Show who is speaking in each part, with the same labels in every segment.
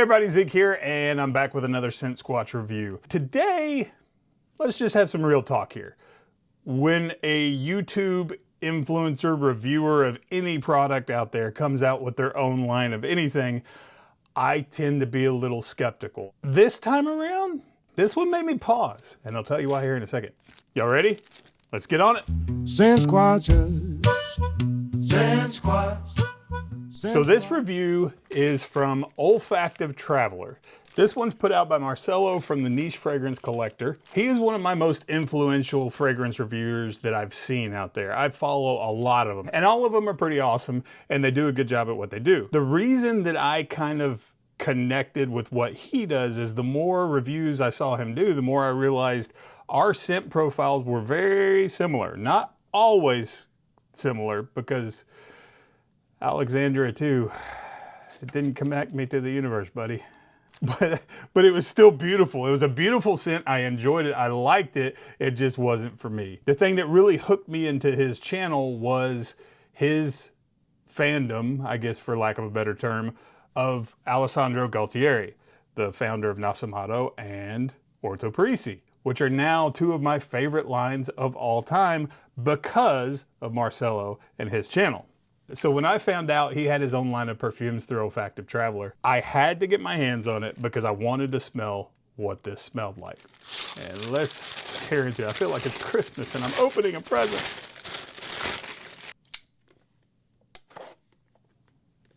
Speaker 1: everybody, Zeke here, and I'm back with another Scent Squatch review. Today, let's just have some real talk here. When a YouTube influencer reviewer of any product out there comes out with their own line of anything, I tend to be a little skeptical. This time around, this one made me pause, and I'll tell you why here in a second. Y'all ready? Let's get on it.
Speaker 2: Scent Squatchers. Scent Squatch.
Speaker 1: So this review is from Olfactive Traveler. This one's put out by Marcelo from the Niche Fragrance Collector. He is one of my most influential fragrance reviewers that I've seen out there. I follow a lot of them, and all of them are pretty awesome, and they do a good job at what they do. The reason that I kind of connected with what he does is the more reviews I saw him do, the more I realized our scent profiles were very similar. Not always similar, because Alexandria too, it didn't connect me to the universe, buddy. But it was still beautiful. It was a beautiful scent. I enjoyed it. I liked it. It just wasn't for me. The thing that really hooked me into his channel was his fandom, I guess for lack of a better term, of Alessandro Gualtieri, the founder of Nasomato and Orto Parisi, which are now two of my favorite lines of all time because of Marcelo and his channel. So when I found out he had his own line of perfumes through Olfactive Traveler, I had to get my hands on it because I wanted to smell what this smelled like. And let's tear into it. I feel like it's Christmas and I'm opening a present.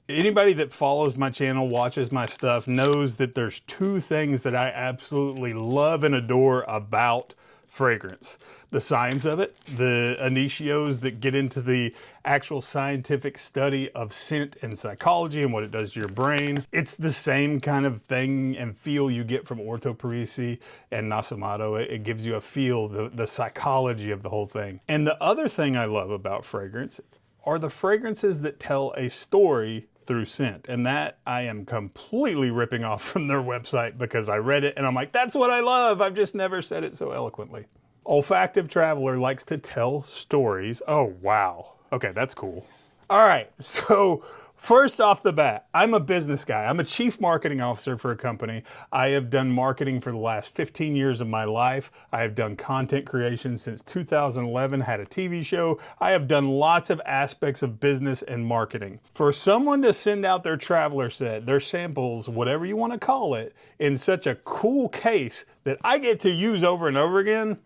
Speaker 1: Anybody that follows my channel, watches my stuff, knows that there's two things that I absolutely love and adore about fragrance. The science of it, the initios that get into the actual scientific study of scent and psychology and what it does to your brain. It's the same kind of thing and feel you get from Orto Parisi and Nasomato. It gives you a feel, the psychology of the whole thing. And the other thing I love about fragrance are the fragrances that tell a story through scent. And that I am completely ripping off from their website because I read it and I'm like, that's what I love. I've just never said it so eloquently. Olfactive Traveler likes to tell stories. Oh, wow. Okay, that's cool. All right, so first off the bat, I'm a business guy. I'm a chief marketing officer for a company. I have done marketing for the last 15 years of my life. I have done content creation since 2011, had a TV show. I have done lots of aspects of business and marketing. For someone to send out their traveler set, their samples, whatever you want to call it, in such a cool case that I get to use over and over again,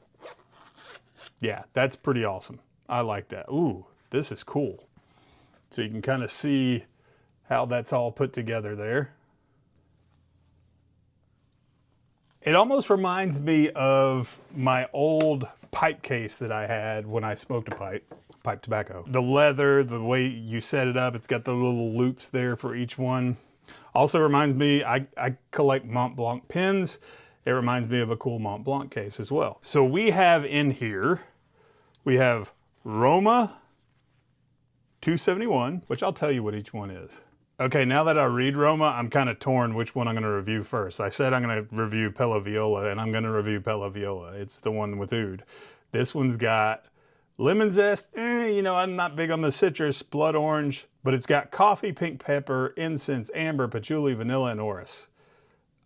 Speaker 1: yeah, that's pretty awesome. I like that. Ooh, this is cool. So you can kind of see how that's all put together there. It almost reminds me of my old pipe case that I had when I smoked a pipe tobacco. The leather, the way you set it up, it's got the little loops there for each one. Also reminds me, I collect Mont Blanc pins. It reminds me of a cool Mont Blanc case as well. So we have in here, we have Roma 271, which I'll tell you what each one is. Okay, now that I read Roma, I'm kind of torn which one I'm going to review first. I said I'm going to review Pella Viola, and I'm going to review Pella Viola. It's the one with oud. This one's got lemon zest. You know, I'm not big on the citrus, blood orange, but it's got coffee, pink pepper, incense, amber, patchouli, vanilla, and orris.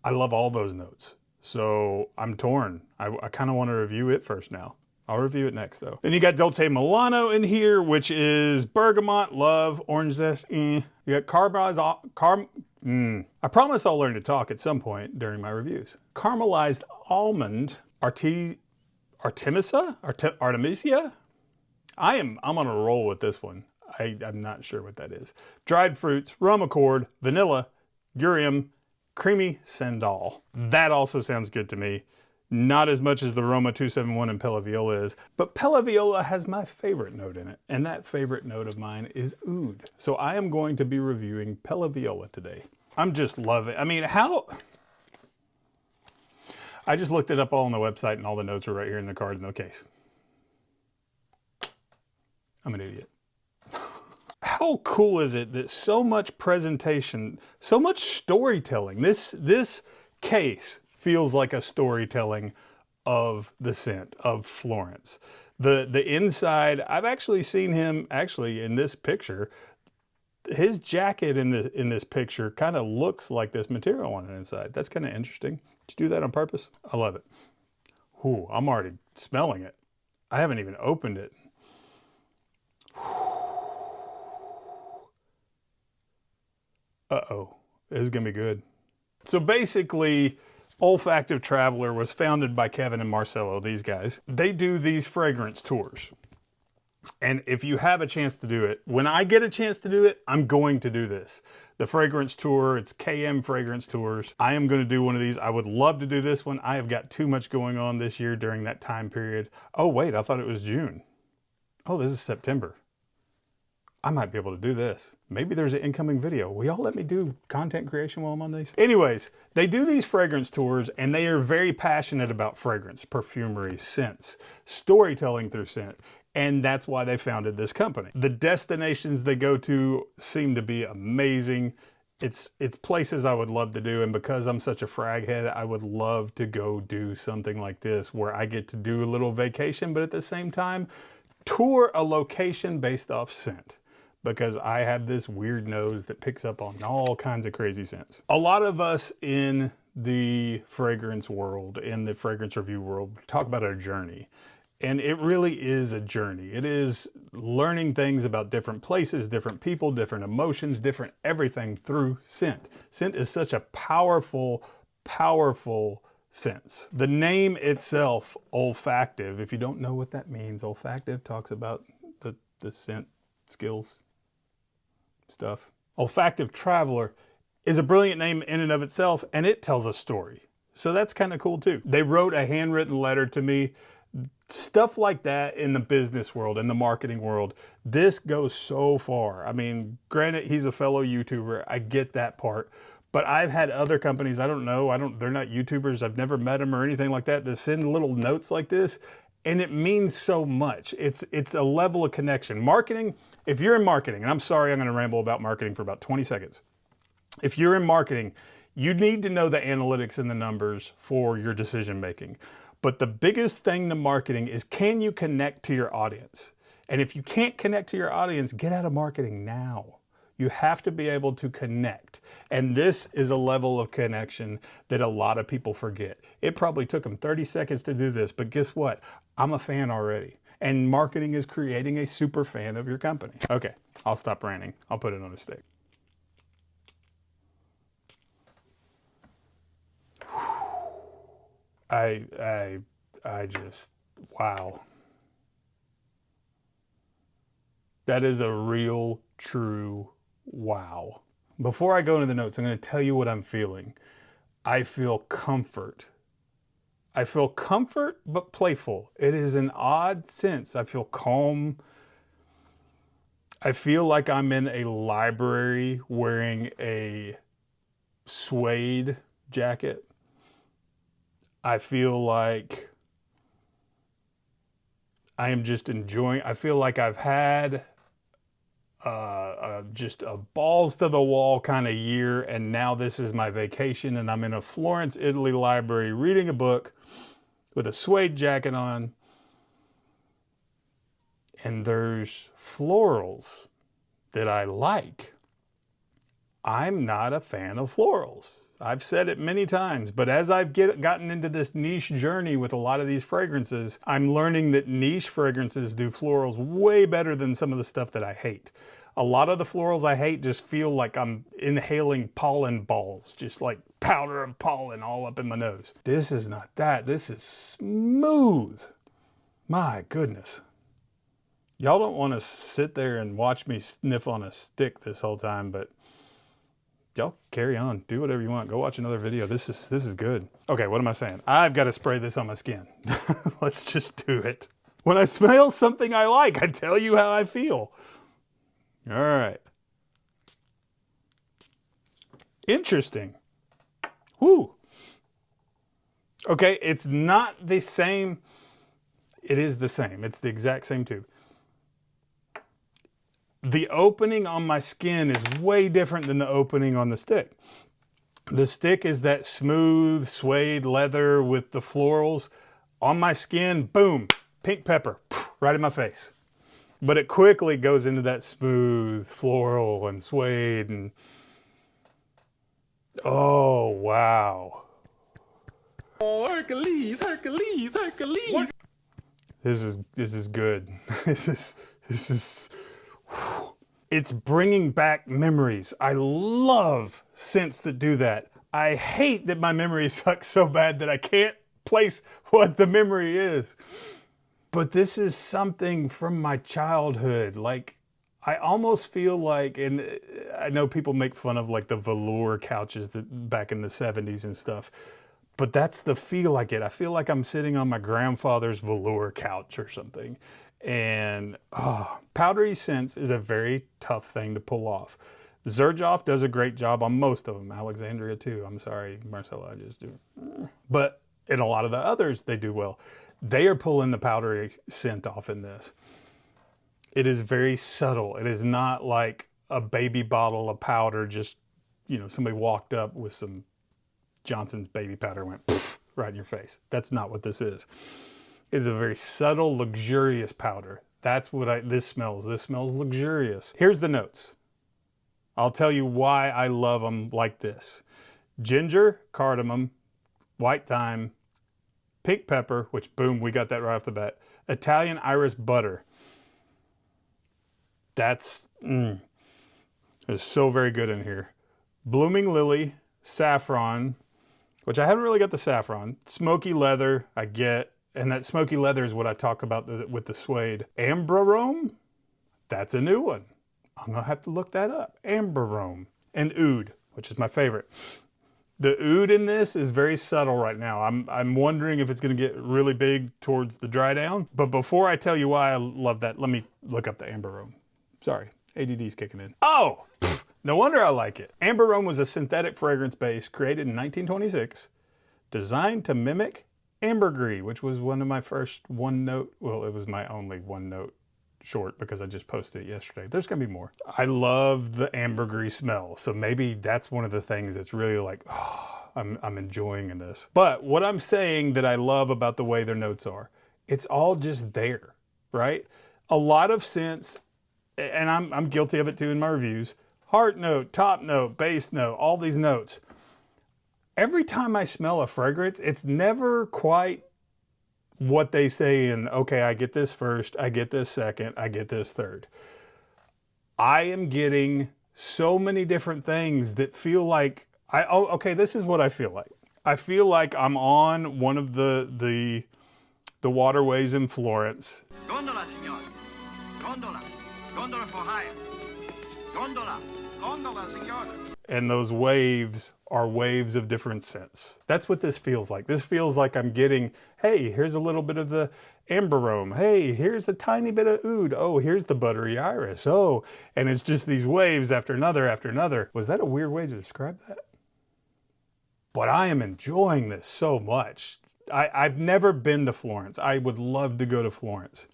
Speaker 1: I love all those notes. So I'm torn. I kind of want to review it first now. I'll review it next though. Then you got Dolce Milano in here, which is bergamot, love, orange zest. You got caramelized, I promise I'll learn to talk at some point during my reviews. Caramelized almond, Artemisia? I'm on a roll with this one. I'm not sure what that is. Dried fruits, rum accord, vanilla, gurium, creamy sandal. That also sounds good to me. Not as much as the Roma 271 and Pella Viola is, but Pella Viola has my favorite note in it, and that favorite note of mine is oud. So I am going to be reviewing Pella Viola today. I'm just loving it. I mean, how... I just looked it up all on the website and all the notes are right here in the card in the case. I'm an idiot. How cool is it that so much presentation, so much storytelling, this case feels like a storytelling of the scent of Florence. The inside, I've actually seen him in this picture. his jacket in this picture kind of looks like this material on the inside. That's kind of interesting. Did you do that on purpose? I love it. Ooh, I'm already smelling it. I haven't even opened it. Uh-oh, this is gonna be good. So basically, Olfactive Traveler was founded by Kevin and Marcelo, these guys. They do these fragrance tours. And if you have a chance to do it, when I get a chance to do it, I'm going to do this. The fragrance tour, it's KM Fragrance Tours. I am going to do one of these. I would love to do this one. I have got too much going on this year during that time period. Oh, wait, I thought it was June. Oh, this is September. I might be able to do this. Maybe there's an incoming video. Will y'all let me do content creation while I'm on these? Anyways, they do these fragrance tours and they are very passionate about fragrance, perfumery, scents, storytelling through scent. And that's why they founded this company. The destinations they go to seem to be amazing. It's places I would love to do. And because I'm such a frag head, I would love to go do something like this where I get to do a little vacation, but at the same time, tour a location based off scent. Because I have this weird nose that picks up on all kinds of crazy scents. A lot of us in the fragrance world, in the fragrance review world, talk about our journey. And it really is a journey. It is learning things about different places, different people, different emotions, different everything through scent. Scent is such a powerful, powerful sense. The name itself, olfactive, if you don't know what that means, olfactive talks about the scent skills stuff. Olfactive Traveler is a brilliant name in and of itself, and it tells a story. So that's kind of cool too. They wrote a handwritten letter to me. Stuff like that in the business world, in the marketing world, this goes so far. I mean, granted, he's a fellow YouTuber. I get that part. But I've had other companies, I don't know, they're not YouTubers. I've never met them or anything like that, to send little notes like this. And it means so much. It's a level of connection. Marketing, if you're in marketing, and I'm sorry, I'm gonna ramble about marketing for about 20 seconds. If you're in marketing, you need to know the analytics and the numbers for your decision making. But the biggest thing to marketing is, can you connect to your audience? And if you can't connect to your audience, get out of marketing now. You have to be able to connect. And this is a level of connection that a lot of people forget. It probably took them 30 seconds to do this, but guess what? I'm a fan already. And marketing is creating a super fan of your company. Okay, I'll stop ranting. I'll put it on a stick. I just, wow. That is a real, true wow. Before I go into the notes, I'm going to tell you what I'm feeling. I feel comfort. I feel comfort, but playful. It is an odd sense. I feel calm. I feel like I'm in a library wearing a suede jacket. I feel like I am just enjoying. I feel like I've had just a balls to the wall kind of year, and now this is my vacation, and I'm in a Florence, Italy library reading a book with a suede jacket on, and there's florals that I like. I'm not a fan of florals. I've said it many times, but as I've gotten into this niche journey with a lot of these fragrances, I'm learning that niche fragrances do florals way better than some of the stuff that I hate. A lot of the florals I hate just feel like I'm inhaling pollen balls, just like powder of pollen all up in my nose. This is not that. This is smooth. My goodness. Y'all don't want to sit there and watch me sniff on a stick this whole time, but y'all carry on. Do whatever you want. Go watch another video. This is good. Okay, what am I saying? I've got to spray this on my skin. Let's just do it. When I smell something I like, I tell you how I feel. All right. Interesting. Whoo. Okay, it's not the same. It is the same. It's the exact same too. The opening on my skin is way different than the opening on the stick. The stick is that smooth suede leather with the florals. On my skin, boom, pink pepper, right in my face. But it quickly goes into that smooth floral and suede and oh, wow.
Speaker 3: Oh, Hercules, Hercules, Hercules. What?
Speaker 1: This is good. This is it's bringing back memories. I love scents that do that. I hate that my memory sucks so bad that I can't place what the memory is. But this is something from my childhood. Like, I almost feel like, and I know people make fun of like the velour couches that back in the 70s and stuff, but that's the feel I get. I feel like I'm sitting on my grandfather's velour couch or something. And powdery scents is a very tough thing to pull off. Xerjoff does a great job on most of them. Alexandria too. I'm sorry, Marcella, I just do. But in a lot of the others, they do well. They are pulling the powdery scent off in this. It is very subtle. It is not like a baby bottle of powder, just, you know, somebody walked up with some Johnson's baby powder and went poof, right in your face. That's not what this is. It is a very subtle, luxurious powder. That's what this smells. This smells luxurious. Here's the notes. I'll tell you why I love them like this. Ginger, cardamom, white thyme, pink pepper, which boom, we got that right off the bat. Italian iris butter. That's, it's so very good in here. Blooming lily, saffron, which I haven't really got the saffron. Smoky leather, I get. And that smoky leather is what I talk about with the suede. Ambrarome, that's a new one. I'm gonna have to look that up. Ambrarome. And oud, which is my favorite. The oud in this is very subtle right now. I'm wondering if it's gonna get really big towards the dry down. But before I tell you why I love that, let me look up the Ambrarome. Sorry, ADD's kicking in. Oh, no wonder I like it. Ambrarome was a synthetic fragrance base created in 1926, designed to mimic ambergris, which was one of my first one note. Well, it was my only one note short because I just posted it yesterday. There's gonna be more. I love the ambergris smell. So maybe that's one of the things that's really like, oh, I'm enjoying in this. But what I'm saying that I love about the way their notes are, it's all just there, right? A lot of scents, and I'm guilty of it too in my reviews, heart note, top note, base note, all these notes. Every time I smell a fragrance, it's never quite what they say in, okay, I get this first, I get this second, I get this third. I am getting so many different things that feel like, okay, this is what I feel like. I feel like I'm on one of the waterways in Florence.
Speaker 4: Gondola, signore. Gondola. Gondola for hire. Gondola. Gondola, signore.
Speaker 1: And those waves are waves of different scents. That's what this feels like. This feels like I'm getting, hey, here's a little bit of the amberarome. Hey, here's a tiny bit of oud. Oh, here's the buttery iris. Oh, and it's just these waves after another after another. Was that a weird way to describe that? But I am enjoying this so much. I've never been to Florence. I would love to go to Florence.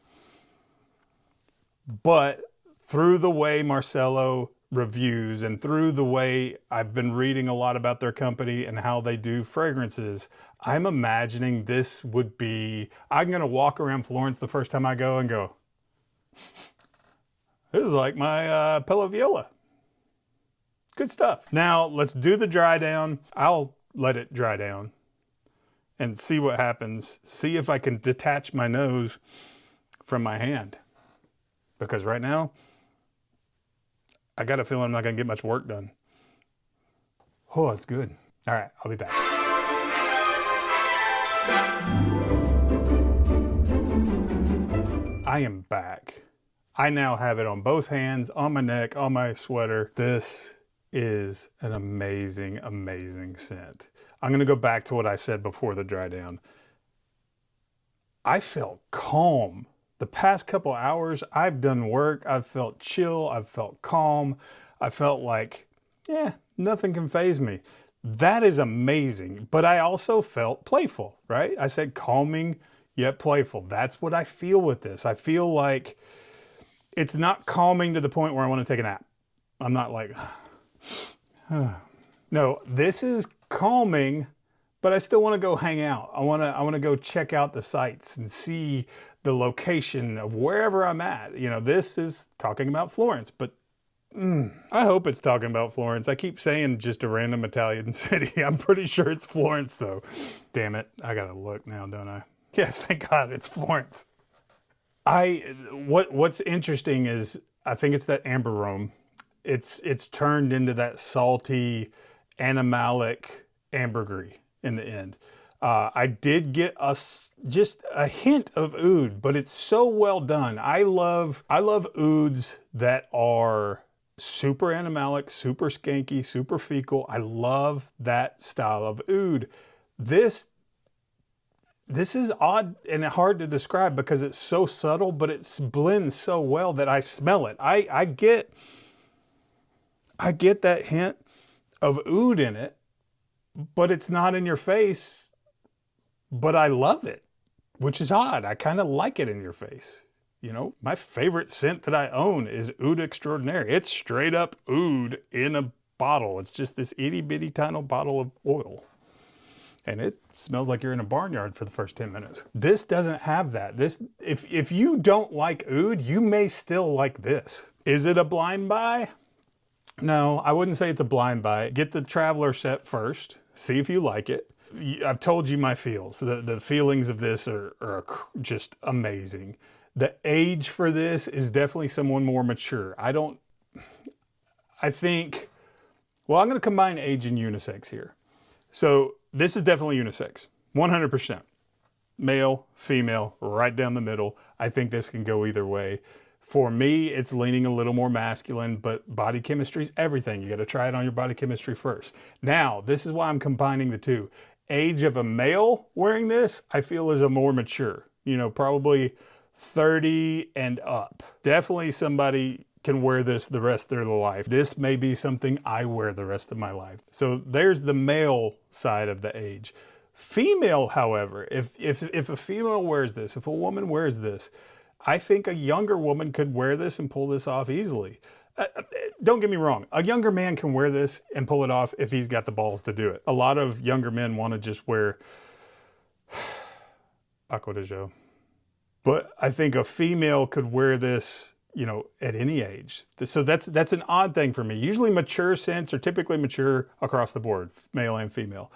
Speaker 1: But through the way Marcello reviews and through the way I've been reading a lot about their company and how they do fragrances, I'm imagining this would be, I'm gonna walk around Florence the first time I go and go, this is like my Pella Viola. Good stuff. Now let's do the dry down. I'll let it dry down and see what happens. See if I can detach my nose from my hand. Because right now, I got a feeling I'm not gonna get much work done. Oh, it's good. All right, I'll be back. I am back. I now have it on both hands, on my neck, on my sweater. This is an amazing, amazing scent. I'm gonna go back to what I said before the dry down. I felt calm. The past couple hours, I've done work, I've felt chill, I've felt calm, I felt like, yeah, nothing can faze me. That is amazing, but I also felt playful, right? I said calming, yet playful. That's what I feel with this. I feel like it's not calming to the point where I want to take a nap. I'm not like, no, this is calming, but I still want to go hang out. I want to go check out the sights and see the location of wherever I'm at. You know, this is talking about Florence, but I hope it's talking about Florence. I keep saying just a random Italian city. I'm pretty sure it's Florence though. Damn it. I gotta look now, don't I? Yes, thank God it's Florence. What's interesting is I think it's that amber rome. It's turned into that salty animalic ambergris in the end. I did get just a hint of oud, but it's so well done. I love ouds that are super animalic, super skanky, super fecal. I love that style of oud. This is odd and hard to describe because it's so subtle, but it blends so well that I smell it. I get that hint of oud in it, but it's not in your face, but I love it, which is odd. I kind of like it in your face. You know, my favorite scent that I own is Oud Extraordinaire. It's straight up oud in a bottle. It's just this itty bitty tiny bottle of oil. And it smells like you're in a barnyard for the first 10 minutes. This doesn't have that. If you don't like oud, you may still like this. Is it a blind buy? No, I wouldn't say it's a blind buy. Get the Traveler set first. See if you like it. I've told you my feels. The feelings of this are just amazing. The age for this is definitely someone more mature. I'm going to combine age and unisex here. So this is definitely unisex, 100%. Male, female, right down the middle. I think this can go either way. For me, it's leaning a little more masculine, but body chemistry is everything. You got to try it on your body chemistry first. Now, this is why I'm combining the two. Age of a male wearing this, I feel is a more mature, you know, probably 30 and up. Definitely somebody can wear this the rest of their life. This may be something I wear the rest of my life. So there's the male side of the age. Female, however, if a female wears this, if a woman wears this, I think a younger woman could wear this and pull this off easily. Don't get me wrong. A younger man can wear this and pull it off if he's got the balls to do it. A lot of younger men want to just wear Acqua di Gio. But I think a female could wear this, you know, at any age. So that's an odd thing for me. Usually mature scents are typically mature across the board, male and female.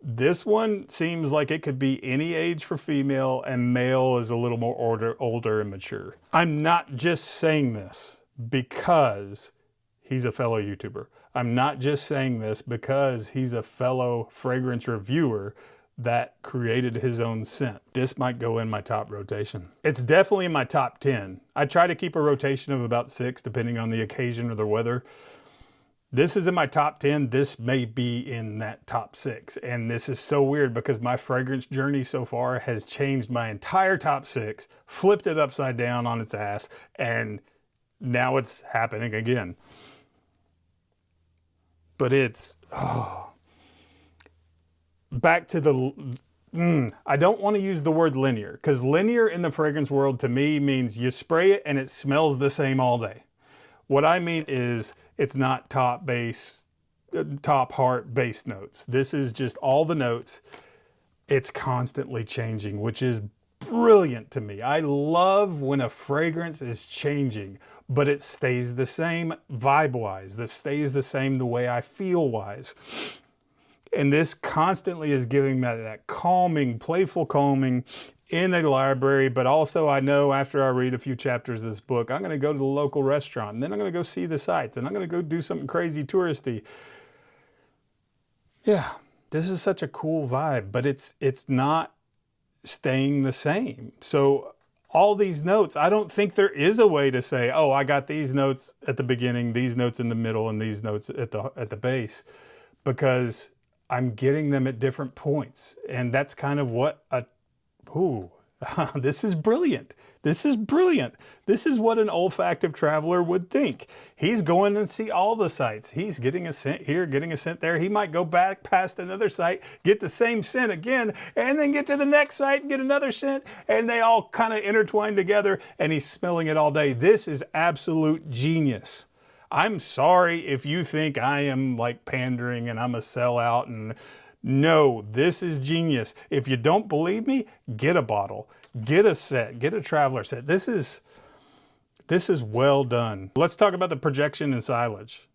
Speaker 1: This one seems like it could be any age for female, and male is a little more older and mature. I'm not just saying this because he's a fellow YouTuber. I'm not just saying this because he's a fellow fragrance reviewer that created his own scent. This might go in my top rotation. It's definitely in my top 10. I try to keep a rotation of about 6 depending on the occasion or the weather. This is in my top 10. This may be in that top 6. And this is so weird because my fragrance journey so far has changed my entire top 6, flipped it upside down on its ass, and now it's happening again. But it's, back to the, I don't want to use the word linear, because linear in the fragrance world to me means you spray it and it smells the same all day. What I mean is it's not top heart base notes. This is just all the notes. It's constantly changing, which is brilliant to me. I love when a fragrance is changing, but it stays the same vibe-wise. This stays the same the way I feel-wise. And this constantly is giving me that calming, playful calming in a library, but also I know after I read a few chapters of this book, I'm going to go to the local restaurant, and then I'm going to go see the sights, and I'm going to go do something crazy touristy. Yeah, this is such a cool vibe, but it's not staying the same. So all these notes, I don't think there is a way to say, oh, I got these notes at the beginning, these notes in the middle, and these notes at the base, because I'm getting them at different points. And that's kind of what this is brilliant. This is brilliant. This is what an olfactive traveler would think. He's going and see all the sites. He's getting a scent here, getting a scent there. He might go back past another site, get the same scent again, and then get to the next site and get another scent, and they all kind of intertwine together, and he's smelling it all day. This is absolute genius. I'm sorry if you think I am like pandering and I'm a sellout and No, this is genius. If you don't believe me, get a bottle, get a set, get a traveler set. This is well done. Let's talk about the projection and silage.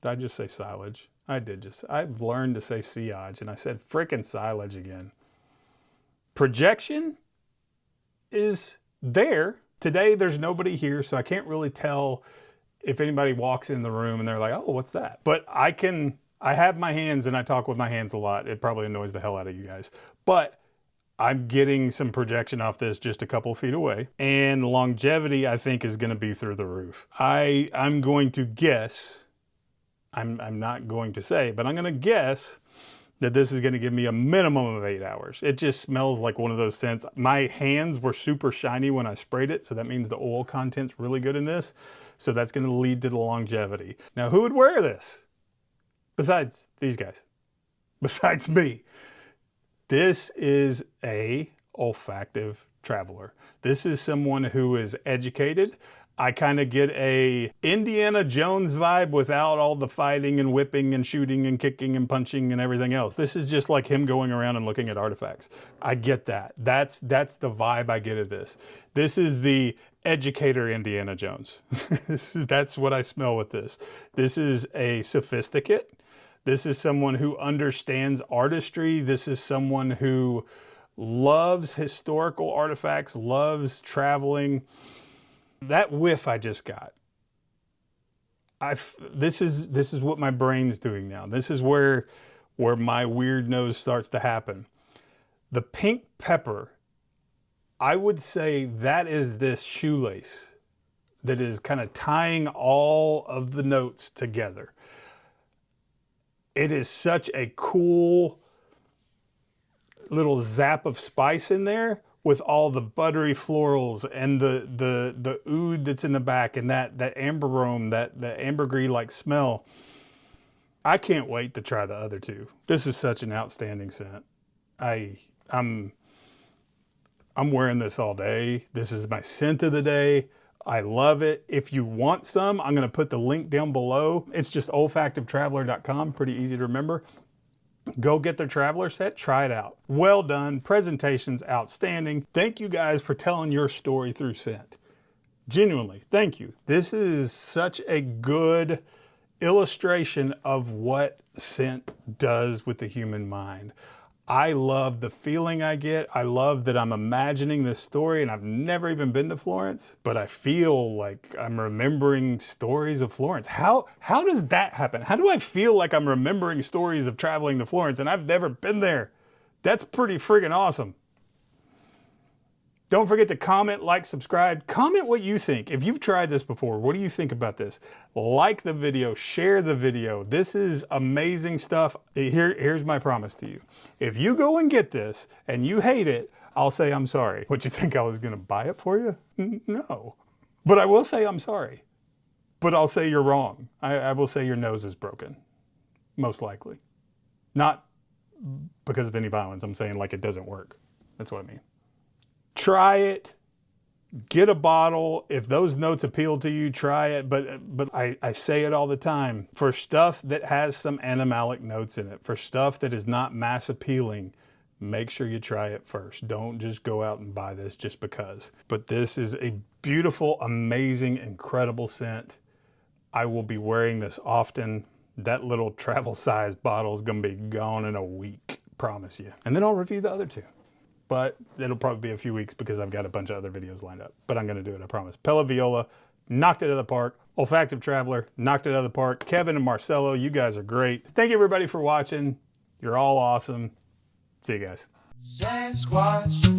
Speaker 1: Did I just say silage? I did just. I've learned to say sillage, and I said frickin' silage again. Projection is there. Today there's nobody here, so I can't really tell if anybody walks in the room and they're like, oh, what's that? But I have my hands and I talk with my hands a lot. It probably annoys the hell out of you guys. But I'm getting some projection off this just a couple feet away. And longevity, I think, is going to be through the roof. I'm going to guess, I'm not going to say, but I'm going to guess that this is going to give me a minimum of 8 hours. It just smells like one of those scents. My hands were super shiny when I sprayed it, so that means the oil content's really good in this. So that's going to lead to the longevity. Now, who would wear this? Besides these guys. Besides me. This is a olfactive traveler. This is someone who is educated. I kind of get a Indiana Jones vibe without all the fighting and whipping and shooting and kicking and punching and everything else. This is just like him going around and looking at artifacts. I get that. That's the vibe I get of this. This is the educator Indiana Jones. That's what I smell with this. This is a sophisticate. This is someone who understands artistry. This is someone who loves historical artifacts, loves traveling. That whiff I just got, this is what my brain's doing now. This is where my weird nose starts to happen. The pink pepper, I would say that is this shoelace that is kind of tying all of the notes together. It is such a cool little zap of spice in there with all the buttery florals and the oud that's in the back and that amber aroma, that ambergris-like smell. I can't wait to try the other two. This is such an outstanding scent. I'm wearing this all day. This is my scent of the day. I love it. If you want some, I'm going to put the link down below. It's just olfactivetraveler.com. Pretty easy to remember. Go get their traveler set. Try it out. Well done. Presentation's outstanding. Thank you guys for telling your story through scent. Genuinely, thank you. This is such a good illustration of what scent does with the human mind. I love the feeling I get. I love that I'm imagining this story, and I've never even been to Florence, but I feel like I'm remembering stories of Florence. How does that happen? How do I feel like I'm remembering stories of traveling to Florence and I've never been there? That's pretty friggin' awesome. Don't forget to comment, like, subscribe. Comment what you think. If you've tried this before, what do you think about this? Like the video, share the video. This is amazing stuff. Here's my promise to you. If you go and get this and you hate it, I'll say I'm sorry. What, you think I was gonna buy it for you? No. But I will say I'm sorry. But I'll say you're wrong. I will say your nose is broken. Most likely. Not because of any violence. I'm saying like it doesn't work. That's what I mean. Try it, get a bottle. If those notes appeal to you, try it. But I say it all the time. For stuff that has some animalic notes in it, for stuff that is not mass appealing, make sure you try it first. Don't just go out and buy this just because. But this is a beautiful, amazing, incredible scent. I will be wearing this often. That little travel size bottle is gonna be gone in a week, promise you. And then I'll review the other two. But it'll probably be a few weeks because I've got a bunch of other videos lined up. But I'm going to do it, I promise. Pella Viola, knocked it out of the park. Olfactive Traveler, knocked it out of the park. Kevin and Marcelo, you guys are great. Thank you everybody for watching. You're all awesome. See you guys.
Speaker 2: Sasquatch.